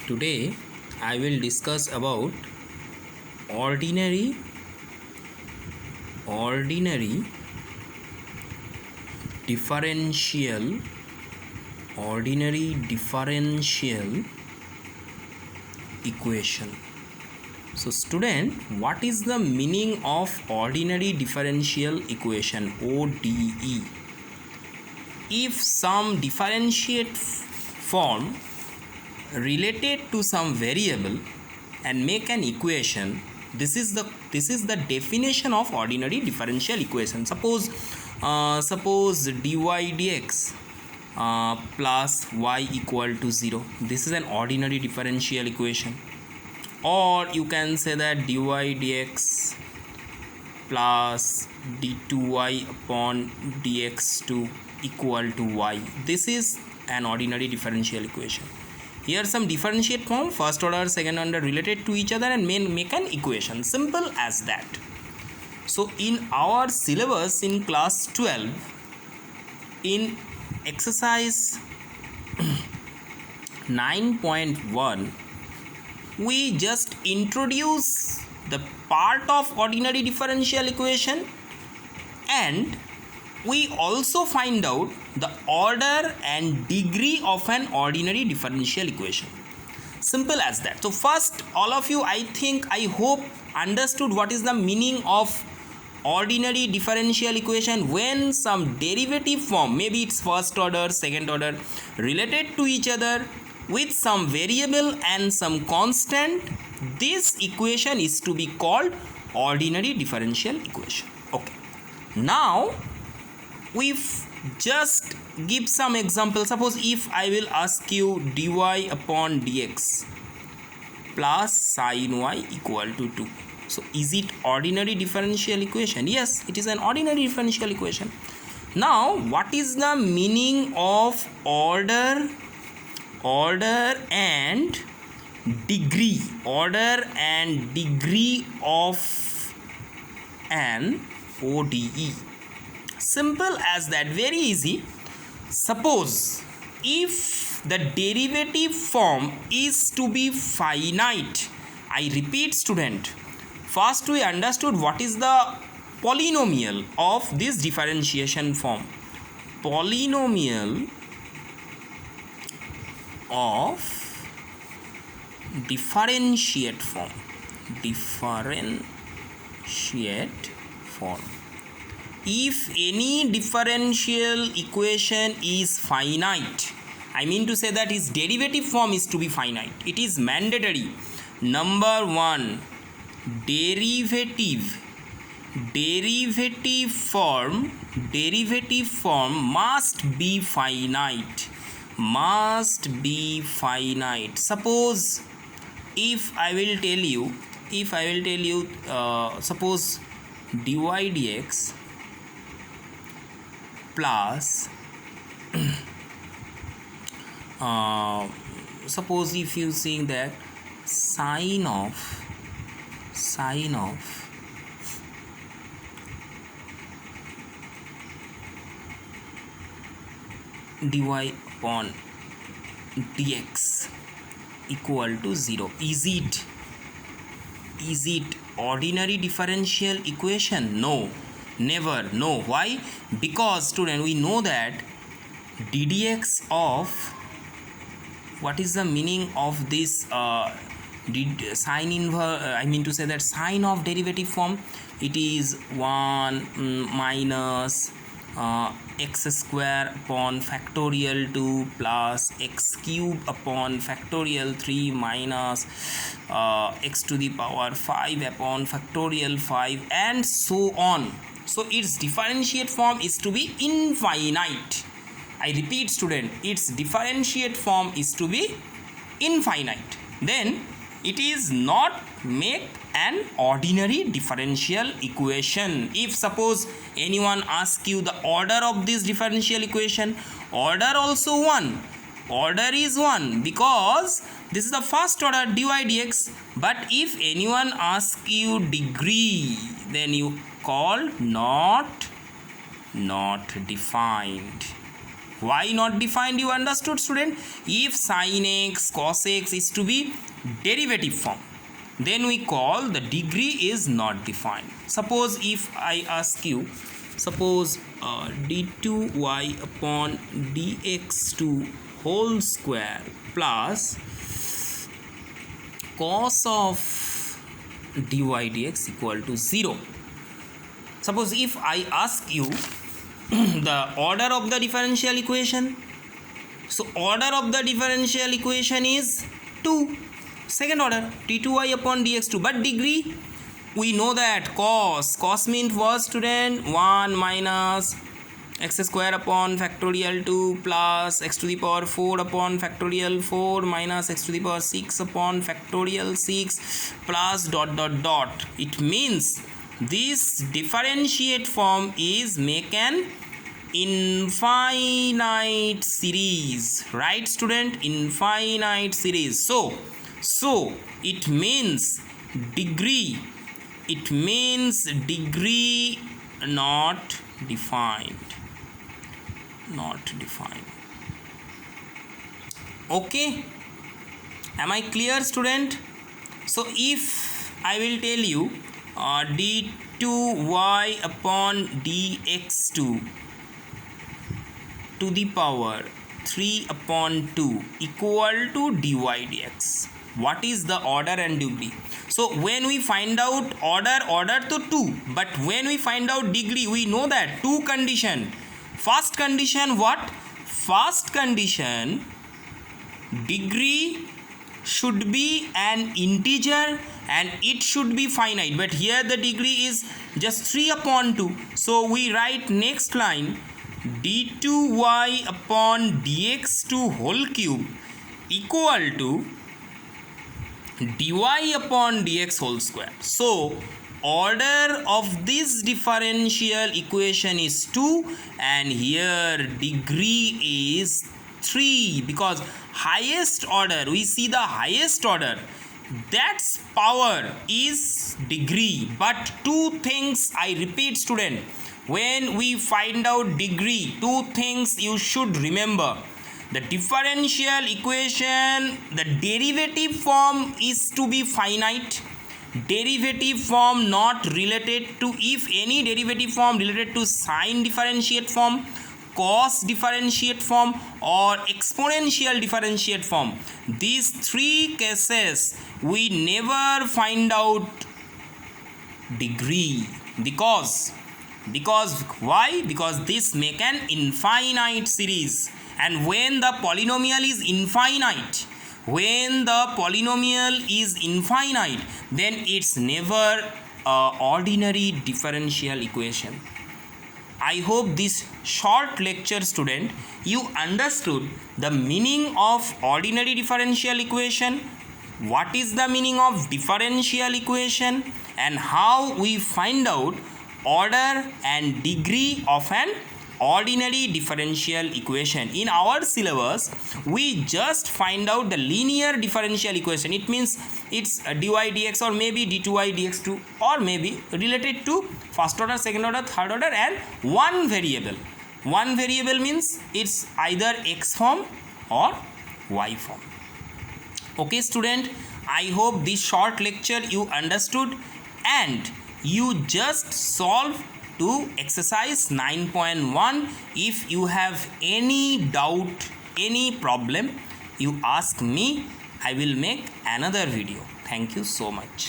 Today I will discuss about ordinary differential equation. So student, what is the meaning of ordinary differential equation, ODE? If some differentiate form related to some variable and make an equation, this is the definition of ordinary differential equation. Suppose dy dx plus y equal to 0. This is an ordinary differential equation. Or you can say that dy dx plus d2y upon dx2 equal to y. This is an ordinary differential equation. Here some differentiate form, first order, second order, related to each other and make an equation. Simple as that. So in our syllabus in class 12, in exercise 9.1, we just introduce the part of ordinary differential equation, and we also find out the order and degree of an ordinary differential equation. Simple as that. So first, all of you, I hope understood what is the meaning of ordinary differential equation. When some derivative form, maybe it's first order, second order, related to each other with some variable and some constant, this equation is to be called ordinary differential equation. Okay. Now we just give some examples. Suppose if I will ask you dy upon dx plus sin y equal to 2. So is it ordinary differential equation? Yes, it is an ordinary differential equation. Now what is the meaning of order and degree of an ODE? Simple as that, very easy. Suppose if the derivative form is to be finite, I repeat student, first we understood what is the polynomial of this differentiation form. Polynomial of differentiate form. If any differential equation is finite, I mean to say that its derivative form is to be finite. It is mandatory. Number one, derivative form must be finite. Suppose if I will tell you suppose dy dx plus suppose if you saying that sine of dy upon dx equal to 0, is it ordinary differential equation? No, never. No. Why? Because student, we know that ddx of, what is the meaning of this sine inverse, I mean to say that sine of derivative form, it is 1 minus x square upon factorial 2 plus x cube upon factorial 3 minus x to the power 5 upon factorial 5 and so on. So its differentiate form is to be infinite. I repeat student, its differentiate form is to be infinite. Then it is not make an ordinary differential equation. If suppose anyone asks you the order of this differential equation, order also 1. Order is 1 because this is the first order dy dx. But if anyone asks you degree, then you call not defined. Why not defined? You understood, student? If sin x cos x is to be derivative form, then we call the degree is not defined. Suppose if I ask you, suppose d2y upon dx2 whole square plus cos of dy dx equal to 0. Suppose if I ask you the order of the differential equation, so order of the differential equation is 2, second order, d2y upon dx2, but degree we know that cos means was, student, 1 minus x square upon factorial 2 plus x to the power 4 upon factorial 4 minus x to the power 6 upon factorial 6 plus dot dot dot. It means this differentiate form is make an infinite series, right, student? Infinite series. So it means degree not defined. Okay, am I clear, student? So if I will tell you d2y upon dx2 to the power 3 upon 2 equal to dy dx, what is the order and degree? So when we find out order to 2, but when we find out degree, we know that two condition. First condition what? First condition, degree should be an integer and it should be finite, but here the degree is just 3 upon 2. So we write next line, d2y upon dx2 whole cube equal to dy upon dx whole square. So order of this differential equation is 2 and here degree is 3, because highest order, we see the highest order, that's power is degree. But two things I repeat, student, when we find out degree, two things you should remember. The differential equation, the derivative form is to be finite. Derivative form not related to, if any derivative form related to sine differentiate form, cos differentiate form or exponential differentiate form. These three cases we never find out degree, because why? Because this make an infinite series, and when the polynomial is infinite, then it's never ordinary differential equation. I hope this short lecture, student, you understood the meaning of ordinary differential equation, what is the meaning of differential equation, and how we find out order and degree of an ordinary differential equation. In our syllabus, we just find out the linear differential equation. It means it's dy dx or maybe d2y dx2 or maybe related to first order, second order, third order and one variable. One variable means it's either x form or y form. Okay, student, I hope this short lecture you understood and you just solve to exercise 9.1. If you have any doubt, any problem, you ask me. I will make another video. Thank you so much.